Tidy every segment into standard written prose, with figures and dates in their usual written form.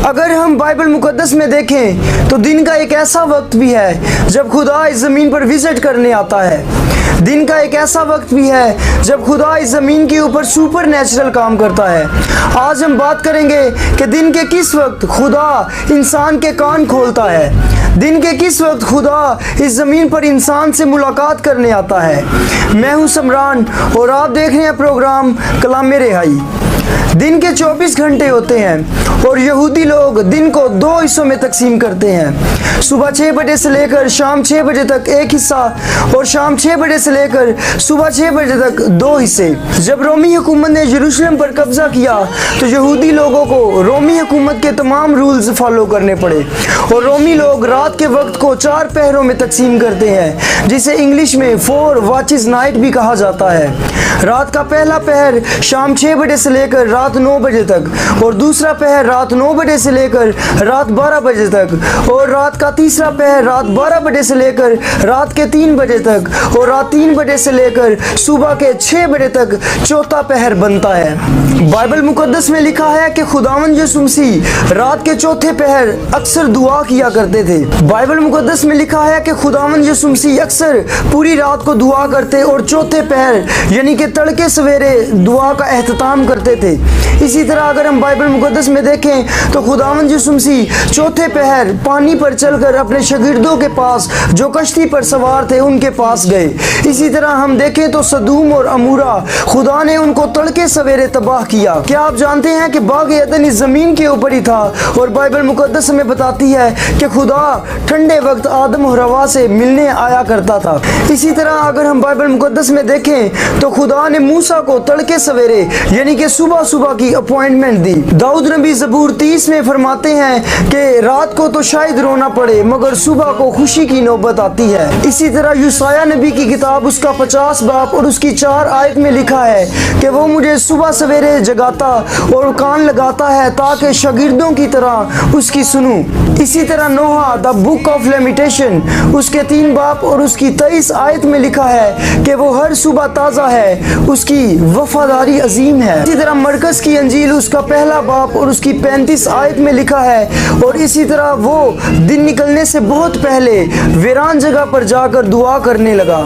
اگر ہم بائبل مقدس میں دیکھیں تو دن کا ایک ایسا وقت بھی ہے جب خدا اس زمین پر وزٹ کرنے آتا ہے. دن کا ایک ایسا وقت بھی ہے جب خدا اس زمین کے اوپر سپر نیچرل کام کرتا ہے. آج ہم بات کریں گے کہ دن کے کس وقت خدا انسان کے کان کھولتا ہے. دن کے کس وقت خدا اس زمین پر انسان سے ملاقات کرنے آتا ہے. میں ہوں سمران اور آپ دیکھ رہے ہیں پروگرام کلام رہائی. دن کے 24 گھنٹے ہوتے ہیں اور یہودی لوگ دن کو 2 حصوں میں تقسیم کرتے ہیں. صبح 6 بجے سے لے کر شام 6 بجے تک ایک حصہ اور شام 6 بجے سے لے کر صبح 6 بجے تک 2 حصے. جب رومی حکومت نے یروشلم پر قبضہ کیا تو یہودی لوگوں کو رومی حکومت کے تمام رولز فالو کرنے پڑے اور رومی لوگ رات کے وقت کو 4 پہروں میں تقسیم کرتے ہیں جسے انگلش میں 4 واچز نائٹ بھی کہا جاتا ہے. رات کا پہلا پہر شام 6 بجے سے لے کر رات 9 بجے تک اور دوسرا پہر رات 9 بجے سے لے کر رات 12 بجے تک اور رات کا تیسرا پہر رات 12 بجے سے لے کر رات کے 3 بجے تک اور رات 3 بجے سے لے کر صبح کے 6 بجے تک چوتھا پہر بنتا ہے. بائبل مقدس میں لکھا ہے کہ خداوند یسوع مسیح رات کے چوتھے پہر اکثر دعا کیا کرتے تھے. بائبل مقدس میں لکھا ہے کہ خداوند یسوع مسیح اکثر پوری رات کو دعا کرتے اور چوتھے پہر یعنی کہ تڑکے سویرے دعا کا اہتمام کرتے تھے. اسی طرح اگر ہم بائبل مقدس میں دیکھیں تو خداوند یسوع مسیح چوتھے پہر پانی پر چل کر اپنے شاگردوں کے پاس جو کشتی پر سوار تھے ان کے پاس گئے. اسی طرح ہم دیکھیں تو سدوم اور عمورہ خدا نے ان کو تڑکے سویرے تباہ کیا. کیا آپ جانتے ہیں کہ باغ عدن اس زمین کے اوپر ہی تھا اور بائبل مقدس ہمیں بتاتی ہے کہ خدا ٹھنڈے وقت آدم اور حوا سے ملنے آیا کرتا تھا. اسی طرح اگر ہم بائبل مقدس میں دیکھیں تو خدا نے موسیٰ کو تڑکے سویرے یعنی کہ صبح کی اپوائنٹمنٹ دی. داؤد نبی زبور 30 میں فرماتے ہیں کہ رات کو تو شاید رونا پڑے مگر صبح کو خوشی کی نوبت آتی ہے. اسی طرح یوسایہ نبی کی کتاب اس کا 50 باب اور اس کی 4 آیت میں لکھا ہے کہ وہ مجھے صبح سویرے جگاتا اور کان لگاتا ہے تاکہ شاگردوں کی طرح اس کی سنوں. اسی طرح نوحہ دا بک آف لیمیٹیشن اس کے 3 باب اور اس کی 23 آیت میں لکھا ہے کہ وہ ہر صبح تازہ ہے, اس کی وفاداری عظیم ہے. اسی طرح مرکز کی انجیل اس کا 1 باب اور اس کی 35 آیت میں لکھا ہے اور اسی طرح وہ دن نکلنے سے بہت پہلے ویران جگہ پر جا کر دعا کرنے لگا.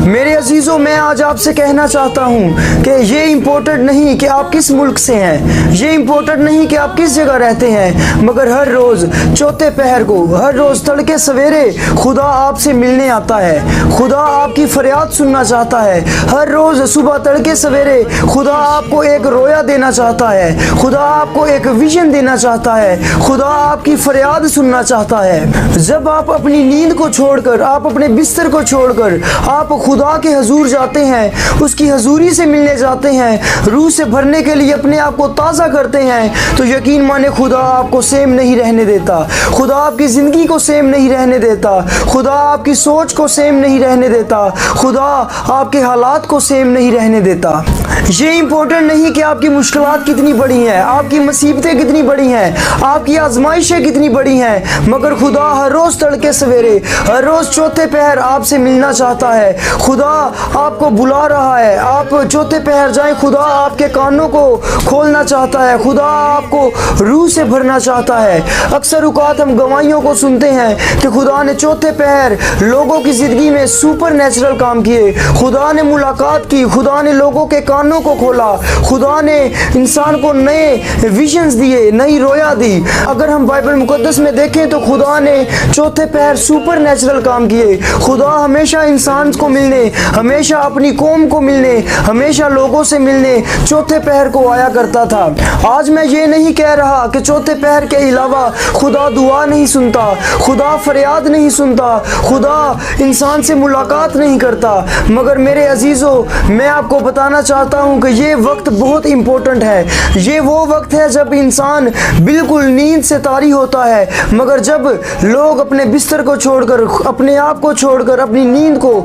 میرے عزیزوں, میں آج آپ سے کہنا چاہتا ہوں کہ یہ امپورٹنٹ نہیں کہ آپ کس ملک سے ہیں, یہ امپورٹنٹ نہیں کہ آپ کس جگہ رہتے ہیں, مگر ہر روز چوتھے پہر کو, ہر روز تڑکے سویرے خدا آپ سے ملنے آتا ہے. خدا آپ کی فریاد سننا چاہتا ہے. ہر روز صبح تڑکے سویرے خدا آپ کو ایک رویا دینا چاہتا ہے. خدا آپ کو ایک ویژن دینا چاہتا ہے. خدا آپ کی فریاد سننا چاہتا ہے. جب آپ اپنی نیند کو چھوڑ کر, آپ اپنے بستر کو چھوڑ کر آپ خدا کے حضور جاتے ہیں, اس کی حضوری سے ملنے جاتے ہیں, روح سے بھرنے کے لیے اپنے آپ کو تازہ کرتے ہیں, تو یقین مانے خدا آپ کو سیم نہیں رہنے دیتا. خدا آپ کی زندگی کو سیم نہیں رہنے دیتا. خدا آپ کی سوچ کو سیم نہیں رہنے دیتا. خدا آپ کے حالات کو سیم نہیں رہنے دیتا. یہ امپورٹنٹ نہیں کہ آپ کی مشکلات کتنی بڑی ہیں, آپ کی مصیبتیں کتنی بڑی ہیں, آپ کی آزمائشیں کتنی بڑی ہیں, مگر خدا ہر روز تڑکے سویرے, ہر روز چوتھے پہر آپ سے ملنا چاہتا ہے. خدا آپ کو بلا رہا ہے, آپ چوتھے پہر جائیں. خدا آپ کے کانوں کو کھولنا چاہتا ہے. خدا آپ کو روح سے بھرنا چاہتا ہے. اکثر اوقات ہم گواہیوں کو سنتے ہیں کہ خدا نے چوتھے پہر لوگوں کی زندگی میں سپر نیچرل کام کیے, خدا نے ملاقات کی, خدا نے لوگوں کے کانوں کو کھولا, خدا نے انسان کو نئے ویژنز دیے, نئی رویا دی. اگر ہم بائبل مقدس میں دیکھیں تو خدا نے چوتھے پہر سپر نیچرل کام کیے. خدا ہمیشہ انسان کو ملنے, ہمیشہ اپنی قوم کو ملنے, ہمیشہ لوگوں سے ملنے چوتھے پہر کو آیا کرتا تھا. آج میں یہ نہیں کہہ رہا کہ چوتھے پہر کے علاوہ خدا دعا نہیں سنتا, خدا فریاد نہیں سنتا, خدا انسان سے ملاقات نہیں کرتا, مگر میرے عزیزوں, میں آپ کو بتانا چاہتا ہوں کہ یہ وقت بہت امپورٹنٹ ہے. یہ وہ وقت ہے جب انسان بالکل نیند سے طاری ہوتا ہے, مگر جب لوگ اپنے بستر کو چھوڑ کر, اپنے آپ کو چھوڑ کر, اپنی نیند کو,